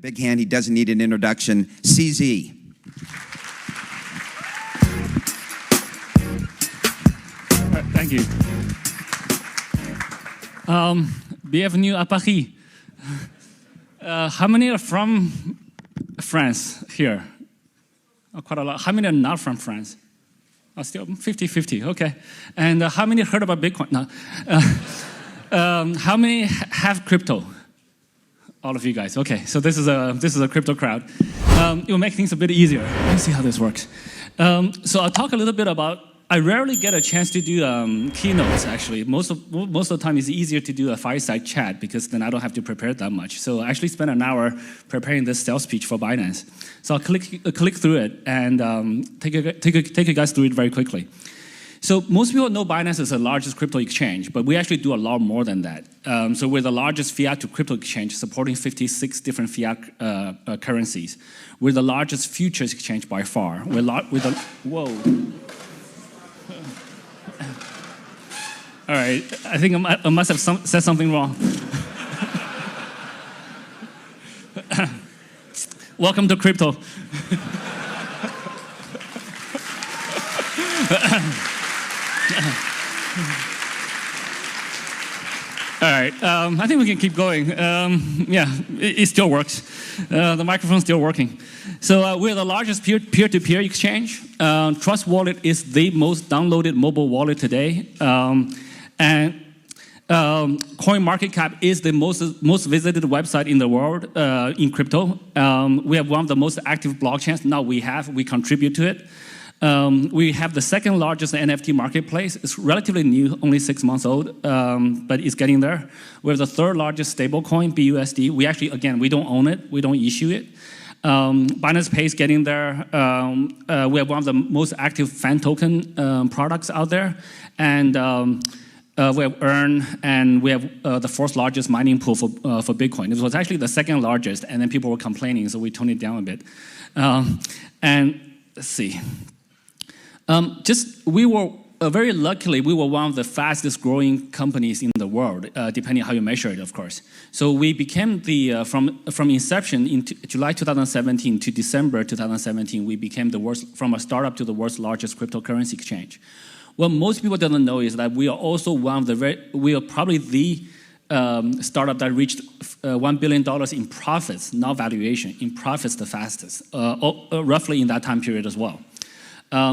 Big hand, he doesn't need an introduction. CZ. Thank you. Bienvenue à Paris. How many are from France here? Oh, quite a lot. How many are not from France? Oh, still 50-50, okay. And how many heard about Bitcoin? No. How many have crypto? All of you guys, okay. So this is a crypto crowd. It will make things a bit easier. Let's see how this works. So I'll talk a little bit about, I rarely get a chance to do keynotes, actually. Most of the time it's easier to do a fireside chat because then I don't have to prepare that much. So I actually spent an hour preparing this sales speech for Binance. So I'll click through it and take you guys through it very quickly. So most people know Binance is the largest crypto exchange, but we actually do a lot more than that. So we're the largest fiat to crypto exchange supporting 56 different fiat currencies. We're the largest futures exchange by far. Whoa. All right, I think I must have said something wrong. Welcome to crypto. All right, I think we can keep going. Yeah, it still works. The microphone's still working. So we're the largest peer-to-peer exchange. Trust Wallet is the most downloaded mobile wallet today. And CoinMarketCap is the most visited website in the world in crypto. We have one of the most active blockchains. Now we contribute to it. We have the second largest NFT marketplace. It's relatively new, only 6 months old, but it's getting there. We have the third largest stablecoin, BUSD. We actually, again, we don't own it. We don't issue it. Binance Pay is getting there. We have one of the most active fan token products out there. And we have Earn, and we have the fourth largest mining pool for Bitcoin. It was actually the second largest, and then people were complaining, so we toned it down a bit. And let's see. We were very luckily, we were one of the fastest growing companies in the world, depending on how you measure it, of course. So we became from inception in July 2017 to December 2017, we became from a startup to the world's largest cryptocurrency exchange. What most people don't know is that we are also we are probably the startup that reached $1 billion in profits, not valuation, in profits the fastest, roughly in that time period as well.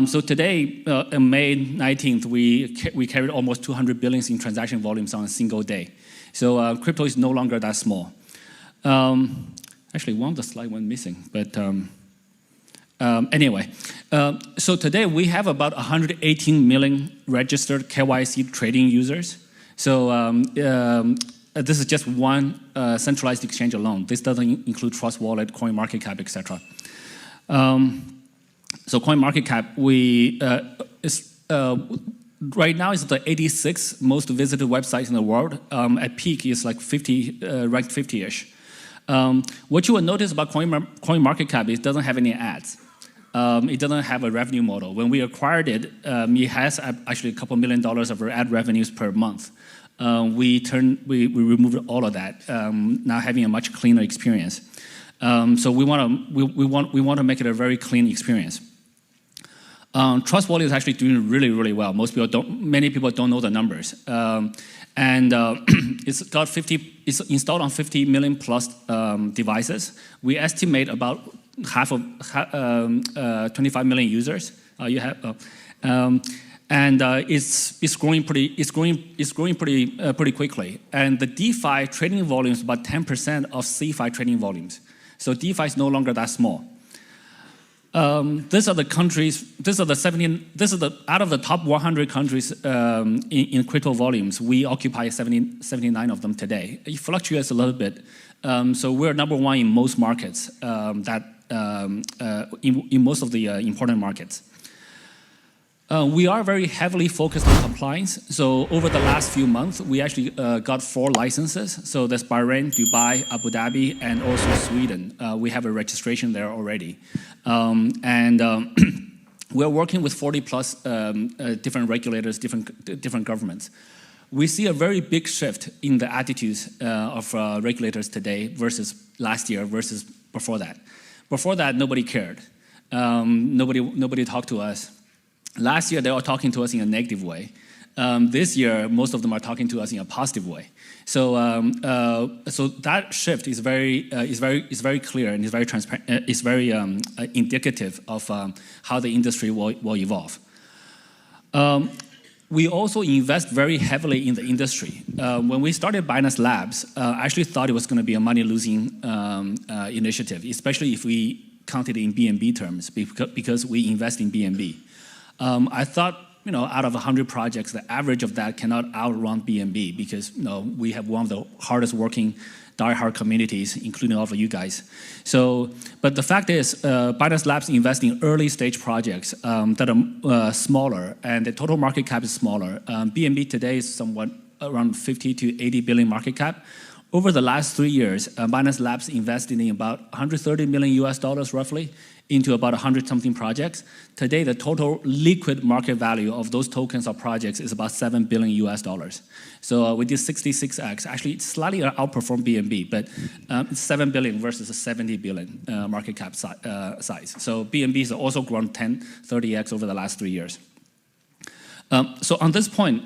So today, on May 19th, we carried almost 200 billion in transaction volumes on a single day. So crypto is no longer that small. Actually, one of the slides went missing, but anyway. So today we have about 118 million registered KYC trading users. So this is just one centralized exchange alone. This doesn't include Trust Wallet, CoinMarketCap, etc. So CoinMarketCap, right now it's the 86th most visited website in the world. At peak, it's like 50, ranked 50-ish. What you will notice about CoinMarketCap is it doesn't have any ads. It doesn't have a revenue model. When we acquired it, it has actually a couple $1 million of ad revenues per month. We removed all of that, now having a much cleaner experience. So we want to make it a very clean experience. Trust Wallet is actually doing really, really well. Many people don't know the numbers. It's installed on 50 million plus devices. We estimate about 25 million users. It's growing pretty quickly. And the DeFi trading volume is about 10% of CeFi trading volumes. So DeFi is no longer that small. These are the countries. Out of the top 100 countries in crypto volumes, we occupy 79 of them today. It fluctuates a little bit. So we're number one in most markets. In most of the important markets. We are very heavily focused on compliance. So over the last few months, we actually got 4 licenses. So there's Bahrain, Dubai, Abu Dhabi, and also Sweden. We have a registration there already. We're working with 40 plus different regulators, different governments. we see a very big shift in the attitudes of regulators today versus last year versus before that. Before that, nobody cared. Nobody talked to us. Last year, they were talking to us in a negative way. This year, most of them are talking to us in a positive way. So that shift is very clear and is very transparent. Is very indicative of how the industry will evolve. We also invest very heavily in the industry. When we started Binance Labs, I actually thought it was going to be a money-losing initiative, especially if we counted in BNB terms, because we invest in BNB. I thought, out of 100 projects, the average of that cannot outrun BNB because, we have one of the hardest working die-hard communities, including all of you guys. But the fact is, Binance Labs invest in early stage projects that are smaller, and the total market cap is smaller. BNB today is somewhat around 50 to 80 billion market cap. Over the last 3 years, Binance Labs invested in about 130 million US dollars roughly into about 100-something projects. Today, the total liquid market value of those tokens or projects is about 7 billion US dollars. So we did 66x. Actually, it slightly outperformed BNB, but it's 7 billion versus a 70 billion market cap size. So BNB has also grown 30x over the last 3 years. So on this point,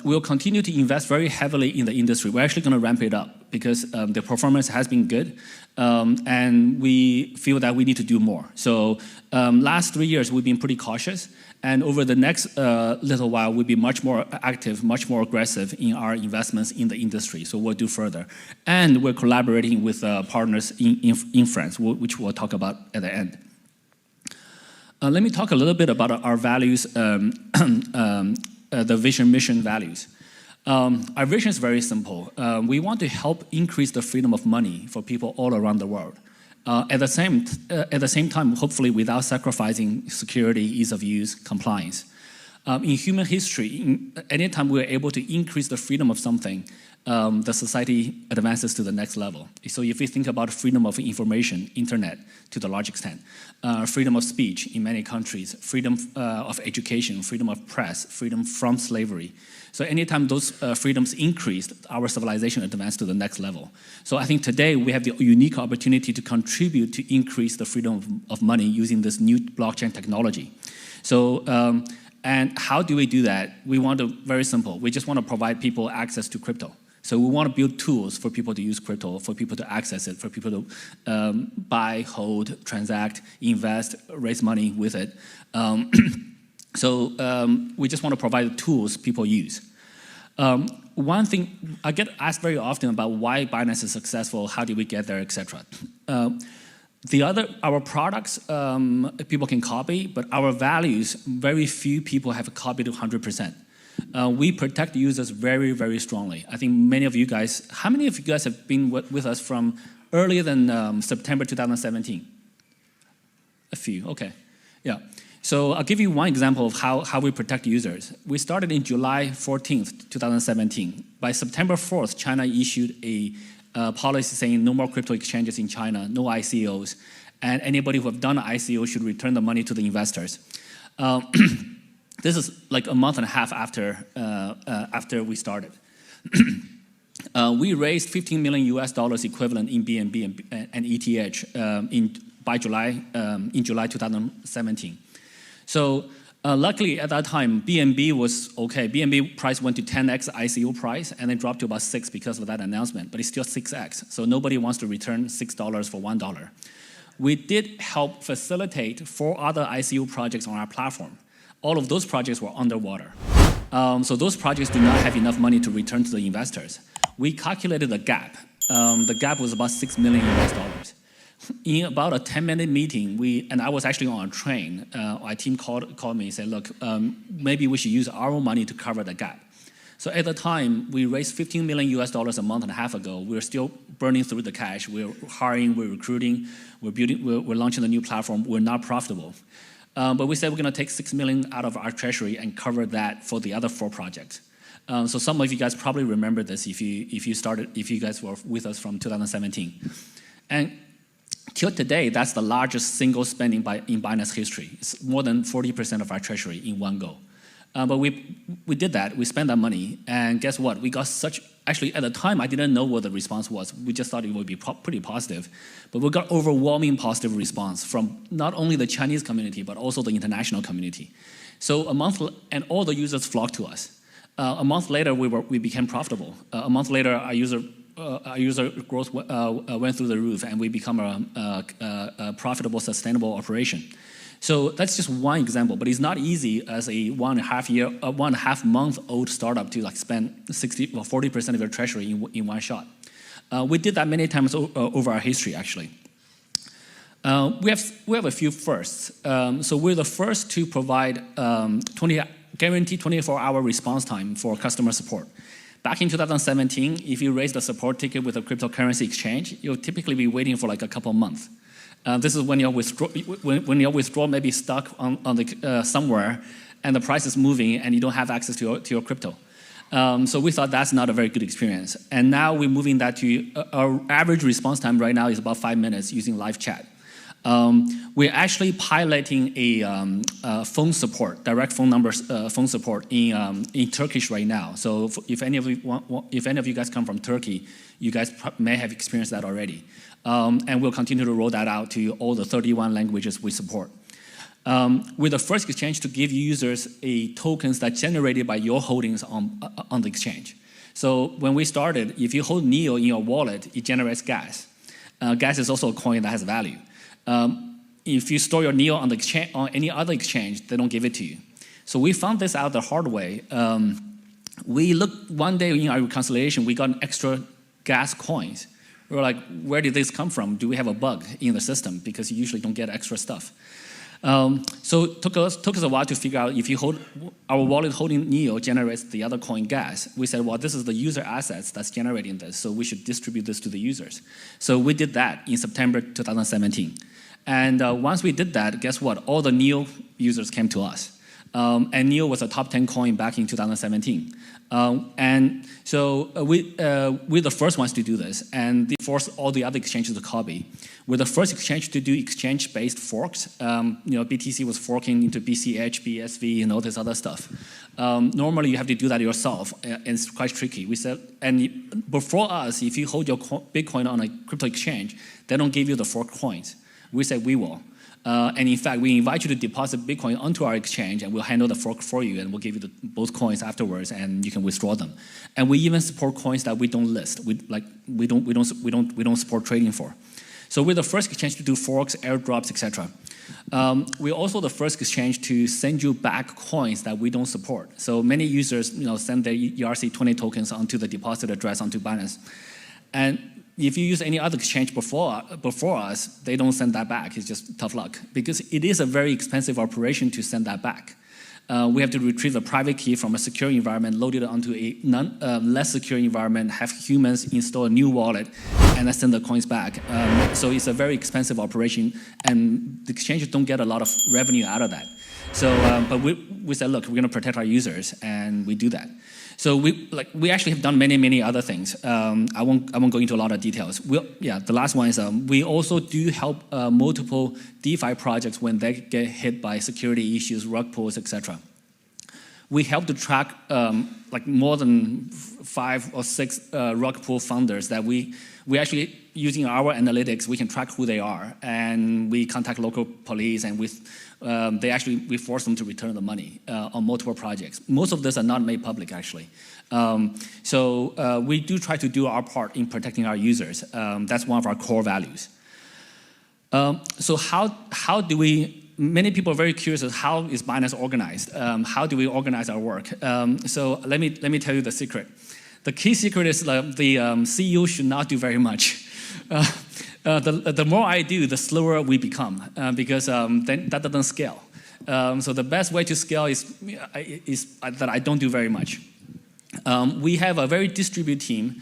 we'll continue to invest very heavily in the industry. We're actually going to ramp it up because the performance has been good, and we feel that we need to do more. So last 3 years, we've been pretty cautious, and over the next little while, we'll be much more active, much more aggressive in our investments in the industry. So we'll do further. And we're collaborating with partners in France, which we'll talk about at the end. Let me talk a little bit about our values, the vision, mission, values. Our vision is very simple. We want to help increase the freedom of money for people all around the world. At the same time, hopefully without sacrificing security, ease of use, compliance. In human history, anytime we're able to increase the freedom of something, the society advances to the next level. So if you think about freedom of information, internet to the large extent, freedom of speech in many countries, freedom of education, freedom of press, freedom from slavery. So anytime those freedoms increased, our civilization advanced to the next level. So I think today we have the unique opportunity to contribute to increase the freedom of money using this new blockchain technology. So, and how do we do that? We want to, very simple, we just want to provide people access to crypto. So we want to build tools for people to use crypto, for people to access it, for people to buy, hold, transact, invest, raise money with it. We just want to provide the tools people use. One thing, I get asked very often about why Binance is successful, how did we get there, etc. Our products, people can copy, but our values, very few people have copied 100%. We protect users very, very strongly. I think many of you guys, how many of you guys have been with us from earlier than September 2017? A few, okay, yeah. So I'll give you one example of how we protect users. We started in July 14th, 2017. By September 4th, China issued a policy saying no more crypto exchanges in China, no ICOs, and anybody who have done an ICO should return the money to the investors. This is like a month and a half after we started. We raised $15 million US equivalent in BNB and ETH in July 2017. So luckily at that time, BNB was okay. BNB price went to 10x ICO price and then dropped to about 6 because of that announcement, but it's still 6x. So nobody wants to return $6 for $1. We did help facilitate 4 other ICO projects on our platform. All of those projects were underwater. So those projects do not have enough money to return to the investors. We calculated the gap. The gap was about $6 million US. In about a 10-minute meeting, and I was actually on a train, our team called me and said, look, maybe we should use our own money to cover the gap. So at the time, we raised $15 million US a month and a half ago. We were still burning through the cash. We're hiring, we're recruiting, we're launching a new platform. We're not profitable. But we said we're going to take $6 million out of our treasury and cover that for the other 4 projects. So some of you guys probably remember this if you guys were with us from 2017. And till today, that's the largest single spending in Binance history. It's more than 40% of our treasury in one go. But we did that. We spent that money, and guess what? We got actually at the time I didn't know what the response was. We just thought it would be pretty positive. But we got overwhelming positive response from not only the Chinese community, but also the international community. So and all the users flocked to us. A month later, we became profitable. A month later, our user growth went through the roof, and we become a profitable, sustainable operation. So that's just one example, but it's not easy as a 1.5 month old startup to like spend 60 or 40% of your treasury in one shot. We did that many times over our history, actually. We have a few firsts. So we're the first to provide guaranteed 24-hour response time for customer support. Back in 2017, if you raise the support ticket with a cryptocurrency exchange, you'll typically be waiting for like a couple of months. This is when your withdrawal may be stuck on the somewhere, and the price is moving, and you don't have access to your crypto. So we thought that's not a very good experience. And now we're moving that to our average response time right now is about 5 minutes using live chat. We're actually piloting a phone support, direct phone numbers, phone support in Turkish right now. So if any of you guys come from Turkey, you guys may have experienced that already. And we'll continue to roll that out to all the 31 languages we support. We're the first exchange to give users tokens that generated by your holdings on the exchange. So when we started, if you hold NEO in your wallet, it generates gas. Gas is also a coin that has value. If you store your NEO on the exchange, on any other exchange, they don't give it to you. So we found this out the hard way. We looked one day in our reconciliation, we got an extra gas coins. We were like, where did this come from? Do we have a bug in the system? Because you usually don't get extra stuff. So it took us a while to figure out if you hold our wallet holding NEO generates the other coin gas. We said, well, this is the user assets that's generating this, so we should distribute this to the users. So we did that in September 2017. And once we did that, guess what? All the NEO users came to us. And NEO was a top 10 coin back in 2017. And so we're the first ones to do this, and they forced all the other exchanges to copy. We're the first exchange to do exchange-based forks. BTC was forking into BCH, BSV, and all this other stuff. Normally, you have to do that yourself, and it's quite tricky. We said, and before us, if you hold your Bitcoin on a crypto exchange, they don't give you the fork coins. We said we will. And in fact, we invite you to deposit Bitcoin onto our exchange, and we'll handle the fork for you, and we'll give you both coins afterwards, and you can withdraw them. And we even support coins that we don't list. We don't support trading for. So we're the first exchange to do forks, airdrops, etc. We're also the first exchange to send you back coins that we don't support. So many users, send their ERC20 tokens onto the deposit address onto Binance, and if you use any other exchange before us, they don't send that back. It's just tough luck, because it is a very expensive operation to send that back. We have to retrieve a private key from a secure environment, load it onto a less secure environment, have humans install a new wallet, and then send the coins back. So it's a very expensive operation, and the exchanges don't get a lot of revenue out of that. So, but we said, look, we're going to protect our users, and we do that. So we actually have done many other things. I won't go into a lot of details. The last one is we also do help multiple DeFi projects when they get hit by security issues, rug pulls, etc. We help to track more than 5 or 6 rug pull founders that we actually, using our analytics, we can track who they are, and we contact local police, and we force them to return the money on multiple projects. Most of this are not made public, actually. So we do try to do our part in protecting our users. That's one of our core values. So how do we? Many people are very curious as how is Binance organized? How do we organize our work? So let me tell you the secret. The key secret is the CEO should not do very much. The more I do, the slower we become, because then that doesn't scale. So the best way to scale is that I don't do very much. We have a very distributed team,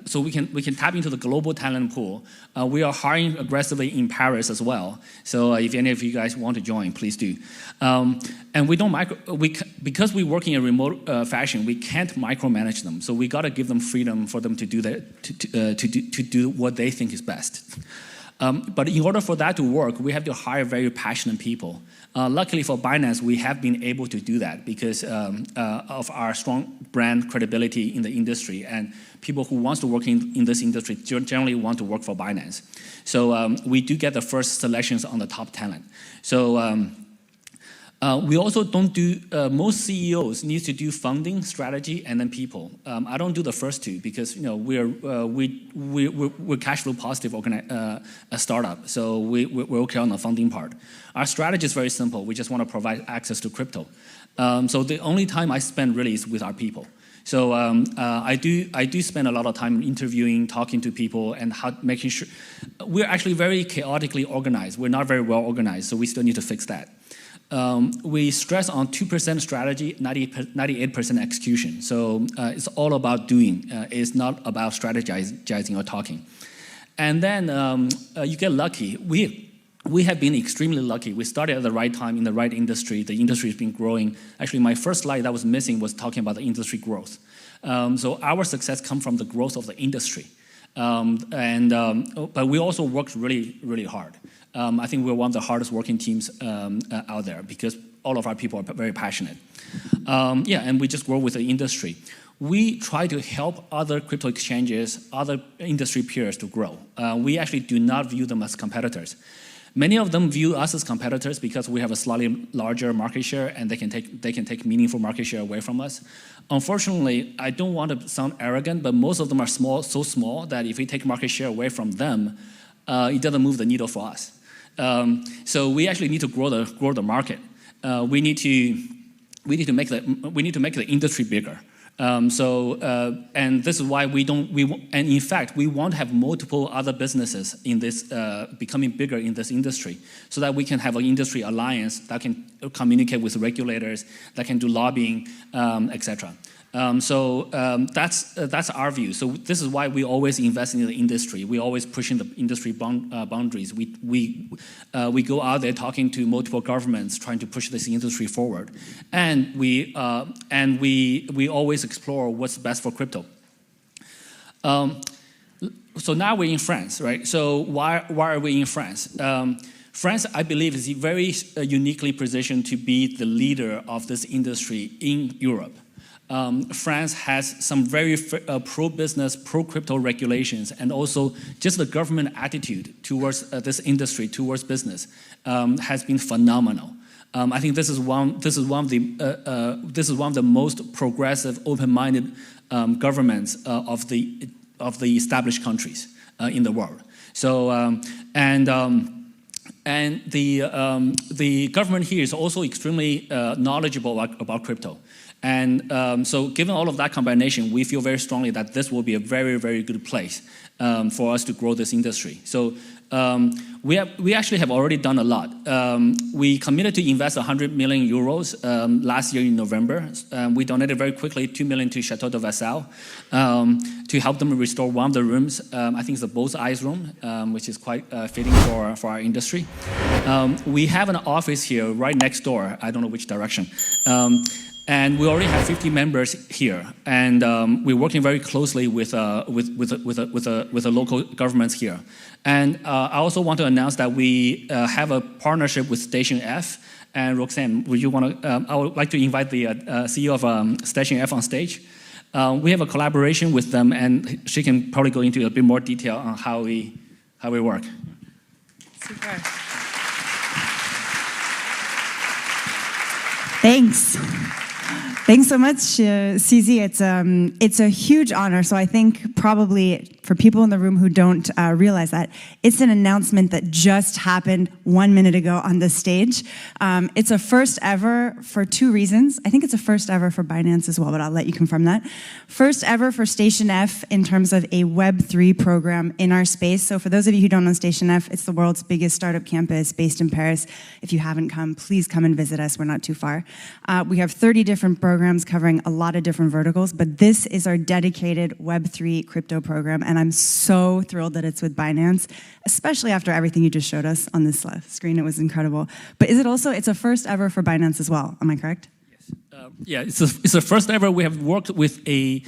so we can tap into the global talent pool. We are hiring aggressively in Paris as well. So if any of you guys want to join, please do. And we don't because we work in a remote fashion, we can't micromanage them. So we got to give them freedom for them to do that, to do what they think is best. But in order for that to work, we have to hire very passionate people. Luckily for Binance, we have been able to do that because of our strong brand credibility in the industry, and people who want to work in this industry generally want to work for Binance. So we do get the first selections on the top talent. So we also don't do, most CEOs need to do funding, strategy, and then people. I don't do the first two because we're cash flow positive a startup, so we're okay on the funding part. Our strategy is very simple. We just want to provide access to crypto. So the only time I spend really is with our people. So I do spend a lot of time interviewing, talking to people, and making sure we're actually very chaotically organized. We're not very well organized, so we still need to fix that. We stress on 2% strategy, 98% execution. So it's all about doing. It's not about strategizing or talking. And then you get lucky. We have been extremely lucky. We started at the right time in the right industry. The industry has been growing. Actually, my first slide that was missing was talking about the industry growth. So our success comes from the growth of the industry. But we also worked really, really hard. I think we're one of the hardest working teams out there because all of our people are very passionate. And we just grow with the industry. We try to help other crypto exchanges, other industry peers to grow. We actually do not view them as competitors. Many of them view us as competitors because we have a slightly larger market share and they can take meaningful market share away from us. Unfortunately, I don't want to sound arrogant, but most of them are so small that if we take market share away from them, it doesn't move the needle for us. So we actually need to grow the market. We need to make the industry bigger. And this is why and in fact, we want to have multiple other businesses in this, becoming bigger in this industry so that we can have an industry alliance that can communicate with regulators, that can do lobbying, etc. That's our view. So this is why we always invest in the industry. We always pushing the industry boundaries. We go out there talking to multiple governments, trying to push this industry forward, and we always explore what's best for crypto. So now we're in France, right? So why are we in France? France, I believe, is very uniquely positioned to be the leader of this industry in Europe. France has some very pro-business, pro-crypto regulations, and also just the government attitude towards this industry, towards business, has been phenomenal. I think this is one of the most progressive, open-minded governments of the established countries in the world. So the government here is also extremely knowledgeable about crypto. And so given all of that combination, we feel very strongly that this will be a very, very good place for us to grow this industry. So we actually have already done a lot. We committed to invest 100 million euros last year in November. We donated very quickly 2 million to Chateau de Vassal to help them restore one of the rooms. I think it's the Both Eyes room, which is quite fitting for our industry. We have an office here right next door. I don't know which direction. And we already have 50 members here, and we're working very closely with the local governments here. And I also want to announce that we have a partnership with Station F. And Roxanne, would you want to? I would like to invite the CEO of Station F on stage. We have a collaboration with them, and she can probably go into a bit more detail on how we work. Super. Thanks. Thanks so much, CZ. It's a huge honor. So I think probably for people in the room who don't realize that, it's an announcement that just happened 1 minute ago on this stage. It's a first ever for two reasons. I think it's a first ever for Binance as well, but I'll let you confirm that. First ever for Station F in terms of a Web3 program in our space. So for those of you who don't know Station F, it's the world's biggest startup campus based in Paris. If you haven't come, please come and visit us. We're not too far. We have 30 different programs covering a lot of different verticals, but this is our dedicated Web3 crypto program, and I'm so thrilled that it's with Binance, especially after everything you just showed us on this screen. It was incredible. But is it also, it's a first ever for Binance as well, am I correct? Yes. Yeah, it's the first ever we have worked with a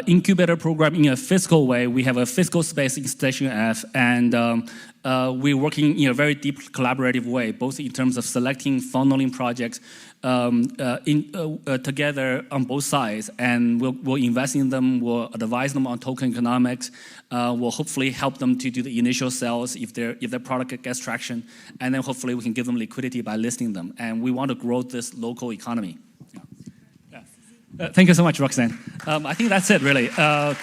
incubator program in a physical way. We have a physical space in Station F, and we're working in a very deep collaborative way, both in terms of selecting, funneling projects together on both sides, and we'll invest in them, we'll advise them on token economics, we'll hopefully help them to do the initial sales if their product gets traction, and then hopefully we can give them liquidity by listing them. And we want to grow this local economy. Thank you so much, Roxanne. I think that's it, really. Yeah.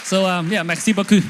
So, yeah, merci beaucoup.